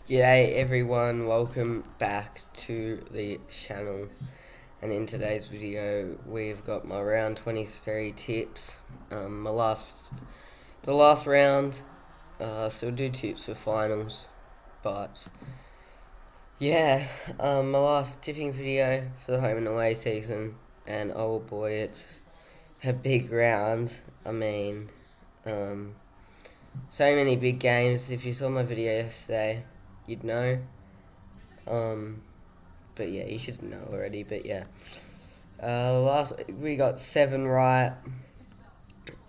G'day everyone, welcome back to the channel, and in today's video we've got my round 23 tips. The last round, so we'll do tips for finals, but yeah, my last tipping video for the home and away season, and oh boy, it's a big round. So many big games. If you saw my video yesterday, you'd know. But yeah, you should know already. But yeah, last week we got 7 right.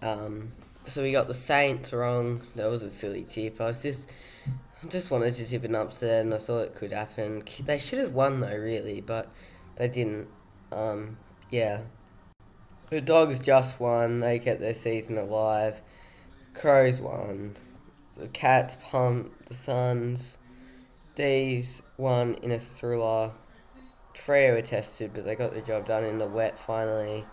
So we got the Saints wrong. That was a silly tip. I just wanted to tip an upset, and I thought it could happen. They should have won though, really, but they didn't. Yeah. The Dogs just won. They kept their season alive. Crows won. The Cats pumped the Suns. D's won in a thriller. Freo were tested, but they got the job done in the wet finally.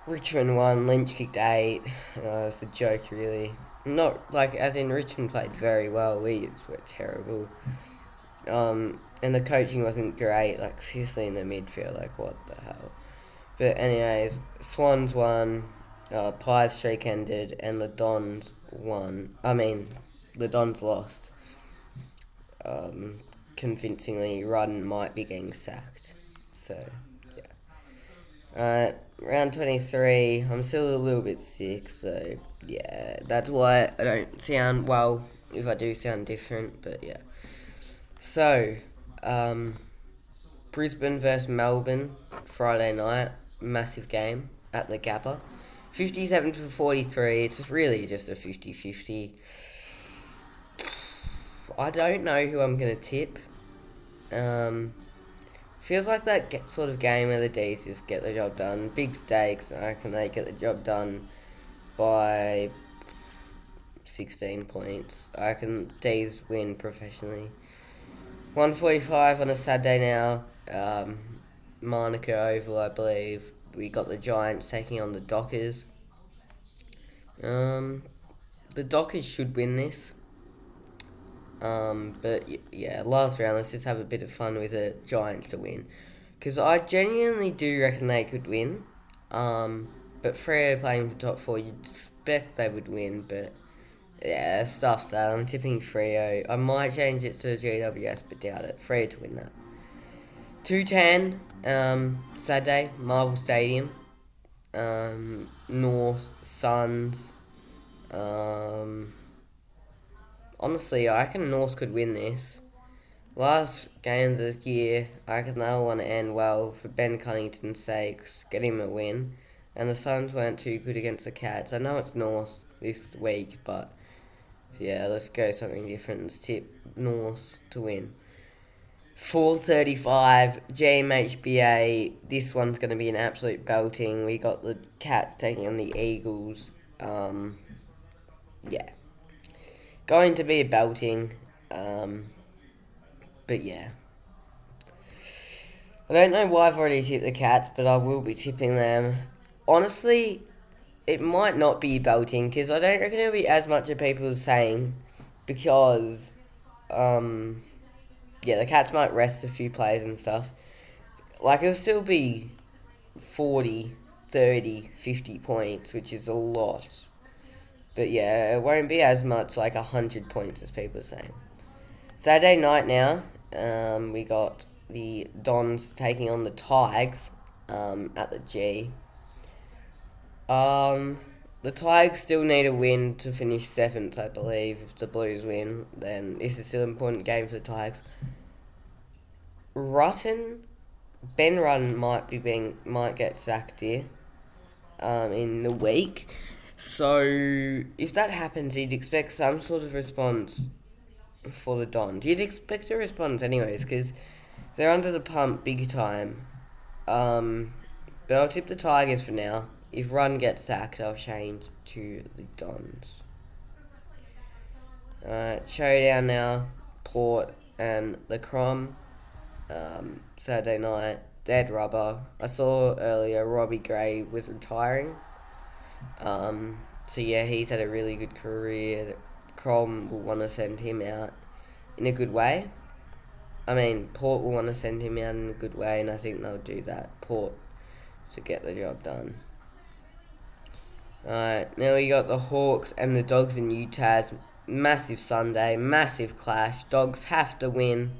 Richmond won. Lynch kicked 8. It's a joke, really. Not like as in Richmond played very well. We just were terrible. And the coaching wasn't great. Like seriously in the midfield, like what the hell. But anyways, Swans won. Pies streak ended, and the Dons won. The Dons lost. Convincingly, Rudden might be getting sacked. So, yeah. Round 23, I'm still a little bit sick, so yeah, that's why I don't sound well, if I do sound different, but yeah. So, Brisbane versus Melbourne, Friday night, massive game at the Gabba. 57-43, it's really just a 50-50. I don't know who I'm going to tip. Feels like that sort of game where the D's just get the job done. Big stakes, I reckon they get the job done by 16 points. I reckon D's win professionally. 1:45 on a Saturday now. Monaco Oval, I believe. We got the Giants taking on the Dockers. The Dockers should win this. But yeah, last round, let's just have a bit of fun with the Giants to win. Because I genuinely do reckon they could win. But Freo playing for top 4, you'd expect they would win. But yeah, stuff that. I'm tipping Freo. I might change it to GWS, but doubt it. Freo to win that. 2:10, Saturday, Marvel Stadium. North, Suns. Honestly, I reckon North could win this. Last game of the year, I reckon they'll want to end well for Ben Cunnington's sakes, get him a win. And the Suns weren't too good against the Cats. I know it's North this week, but yeah, let's go something different. Let's tip North to win. 4:35, GMHBA. This one's going to be an absolute belting. We got the Cats taking on the Eagles. Yeah. Going to be a belting. But yeah. I don't know why I've already tipped the Cats, but I will be tipping them. Honestly, it might not be belting, because I don't reckon it'll be as much as people are saying, because, yeah, the Cats might rest a few players and stuff. Like, it'll still be 40, 30, 50 points, which is a lot. But yeah, it won't be as much like 100 points as people are saying. Saturday night now, we got the Dons taking on the Tigers at the G. The Tigers still need a win to finish 7th, I believe. If the Blues win, then this is still an important game for the Tigers. Ben Rutten might get sacked here in the week. So, if that happens, you'd expect some sort of response for the Dons. You'd expect a response anyways, because they're under the pump big time. But I'll tip the Tigers for now. If Run gets sacked, I'll change to the Dons. Showdown now. Port and the Crom. Saturday night. Dead rubber. I saw earlier Robbie Gray was retiring. So yeah, he's had a really good career. Crom will want to send him out in a good way. I mean, Port will want to send him out in a good way, and I think they'll do that. Port to get the job done. Alright, now we got the Hawks and the Dogs in Utah's massive Sunday, massive clash. Dogs have to win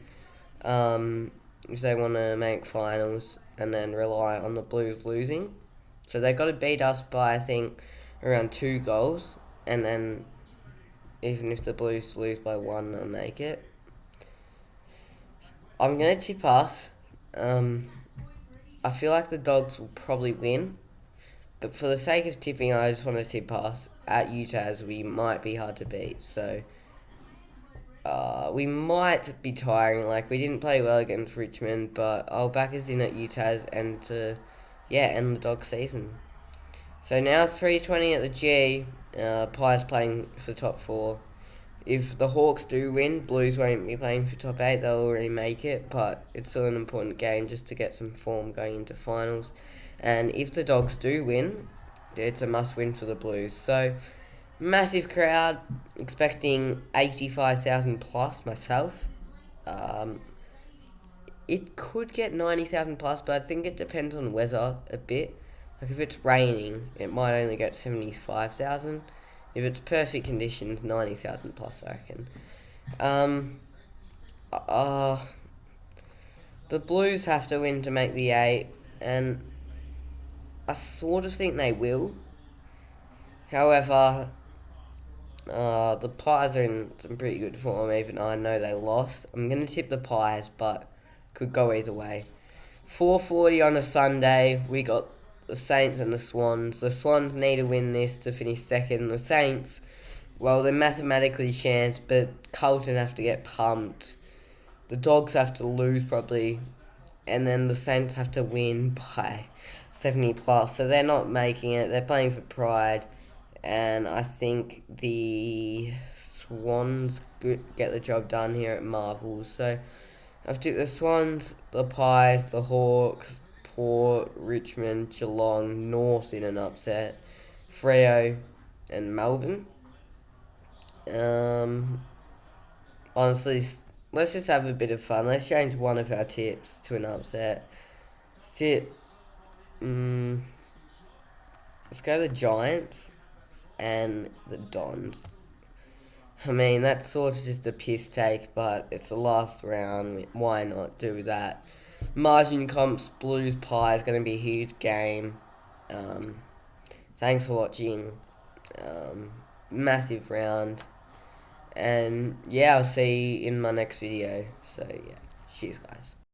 if they want to make finals and then rely on the Blues losing. So they got to beat us by, I think, around 2 goals, and then even if the Blues lose by 1, they'll make it. I'm going to tip us. I feel like the Dogs will probably win, but for the sake of tipping, I just want to tip us at Utah, as we might be hard to beat. So we might be tiring. Like, we didn't play well against Richmond, but I'll back us in at Utah's and to end the Dog season. So now it's 3:20 at the G. Pies playing for top 4. If the Hawks do win, Blues won't be playing for top 8. They'll already make it, but it's still an important game just to get some form going into finals. And if the Dogs do win, it's a must-win for the Blues. So, massive crowd, expecting 85,000 plus myself. It could get 90,000 plus, but I think it depends on weather a bit. Like, if it's raining, it might only get 75,000. If it's perfect conditions, 90,000 plus, I reckon. The Blues have to win to make the 8, and I sort of think they will. However, the Pies are in some pretty good form, even though I know they lost. I'm going to tip the Pies, but could go either way. 4:40 on a Sunday, we got the Saints and the Swans. The Swans need to win this to finish second. The Saints, well, they're mathematically chanced, but Carlton have to get pumped. The Dogs have to lose probably, and then the Saints have to win by 70 plus. So they're not making it. They're playing for pride, and I think the Swans get the job done here at Marvel. So I've tipped the Swans, the Pies, the Hawks, Port, Richmond, Geelong, North in an upset, Freo, and Melbourne. Honestly, let's just have a bit of fun. Let's change one of our tips to an upset. Let's go the Giants and the Dons. I mean, that's sort of just a piss take, but it's the last round. Why not do that? Margin comps, Blues, Pies, going to be a huge game. Thanks for watching. Massive round. And yeah, I'll see you in my next video. So yeah, cheers guys.